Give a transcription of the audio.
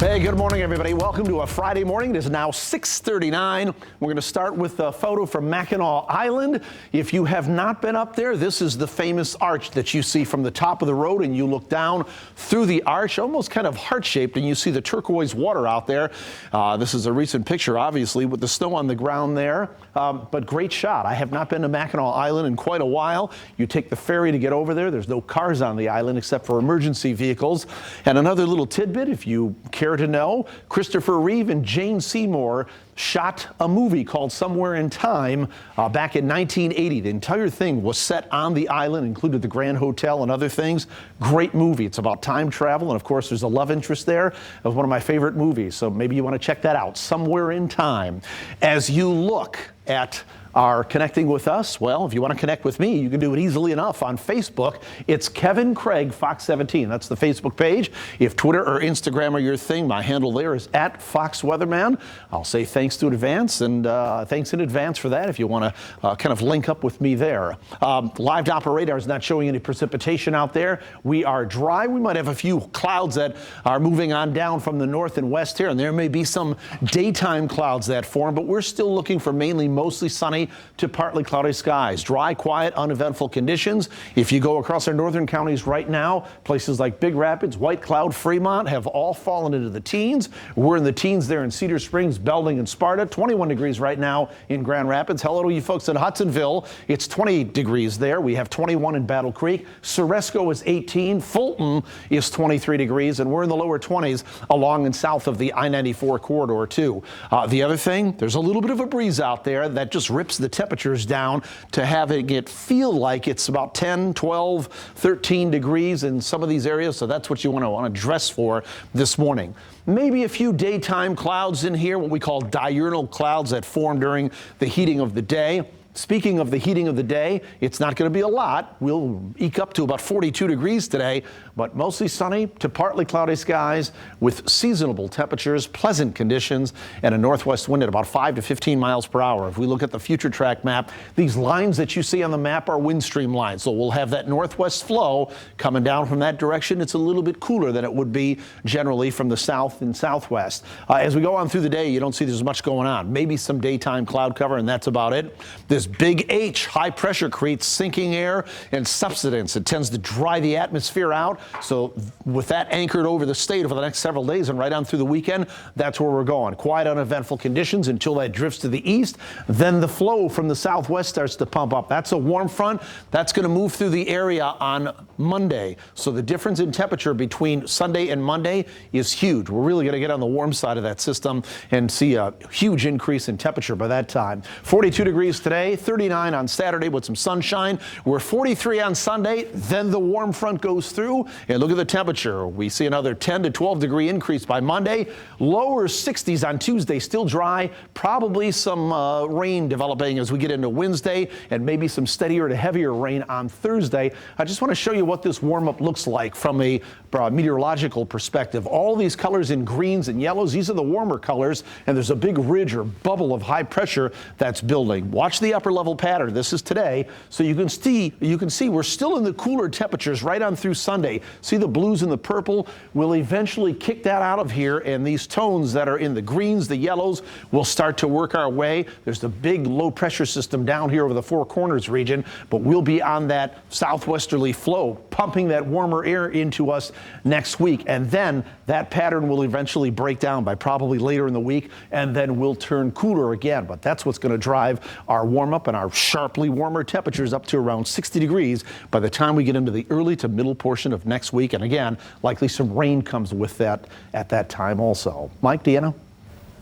Hey, good morning, everybody. Welcome to a Friday morning. It is now 6:39. We're going to start with a photo from Mackinac Island. If you have not been up there, this is the famous arch that you see from the top of the road, and you look down through the arch, almost kind of heart-shaped, and you see the turquoise water out there. This is a recent picture, obviously, with the snow on the ground there, but great shot. I have not been to Mackinac Island in quite a while. You take the ferry to get over there. There's no cars on the island except for emergency vehicles. And another little tidbit, if you care to know, Christopher Reeve and Jane Seymour shot a movie called Somewhere in Time back in 1980. The entire thing was set on the island, included the Grand Hotel and other things. Great movie. It's about time travel, and of course there's a love interest there. It was one of my favorite movies, so maybe you want to check that out, Somewhere in Time. As you look at are connecting with us, well, if you want to connect with me, you can do it easily enough on Facebook. It's Kevin Craig, Fox 17. That's the Facebook page. If Twitter or Instagram are your thing, my handle there is @FoxWeatherman. I'll say thanks in advance for that if you want to kind of link up with me there. Live Doppler radar is not showing any precipitation out there. We are dry. We might have a few clouds that are moving on down from the north and west here, and there may be some daytime clouds that form, but we're still looking for mainly mostly sunny to partly cloudy skies. Dry, quiet, uneventful conditions. If you go across our northern counties right now, places like Big Rapids, White Cloud, Fremont have all fallen into the teens. We're in the teens there in Cedar Springs, Belding, and Sparta. 21 degrees right now in Grand Rapids. Hello to you folks in Hudsonville. It's 20 degrees there. We have 21 in Battle Creek. Ceresco is 18. Fulton is 23 degrees, and we're in the lower 20s along and south of the I-94 corridor too. The other thing, there's a little bit of a breeze out there that just rips the temperatures down to having it feel like it's about 10, 12, 13 degrees in some of these areas. So that's what you want to dress for this morning. Maybe a few daytime clouds in here, what we call diurnal clouds that form during the heating of the day. Speaking of the heating of the day, it's not going to be a lot. We'll eke up to about 42 degrees today, but mostly sunny to partly cloudy skies with seasonable temperatures, pleasant conditions, and a northwest wind at about 5 to 15 miles per hour. If we look at the future track map, these lines that you see on the map are wind stream lines. So we'll have that northwest flow coming down from that direction. It's a little bit cooler than it would be generally from the south and southwest. As we go on through the day, you don't see there's much going on. Maybe some daytime cloud cover, and that's about it. This big H, high pressure, creates sinking air and subsidence. It tends to dry the atmosphere out. So with that anchored over the state over the next several days and right on through the weekend, that's where we're going. Quiet, uneventful conditions until that drifts to the east. Then the flow from the southwest starts to pump up. That's a warm front. That's going to move through the area on Monday. So the difference in temperature between Sunday and Monday is huge. We're really going to get on the warm side of that system and see a huge increase in temperature by that time. 42 degrees today, 39 on Saturday with some sunshine. We're 43 on Sunday. Then the warm front goes through. And look at the temperature. We see another 10 to 12 degree increase by Monday. Lower 60s on Tuesday, still dry. Probably some rain developing as we get into Wednesday, and maybe some steadier to heavier rain on Thursday. I just want to show you what this warm-up looks like from a meteorological perspective. All these colors in greens and yellows, these are the warmer colors, and there's a big ridge or bubble of high pressure that's building. Watch the upper level pattern. This is today, so you can see we're still in the cooler temperatures right on through Sunday. See the blues and the purple? We'll eventually kick that out of here, and these tones that are in the greens, the yellows, will start to work our way. There's the big low pressure system down here over the Four Corners region, but we'll be on that southwesterly flow, pumping that warmer air into us next week. And then that pattern will eventually break down by probably later in the week, and then we'll turn cooler again. But that's what's going to drive our warm up and our sharply warmer temperatures up to around 60 degrees by the time we get into the early to middle portion of next week. And again, likely some rain comes with that at that time also. Mike, Deanna?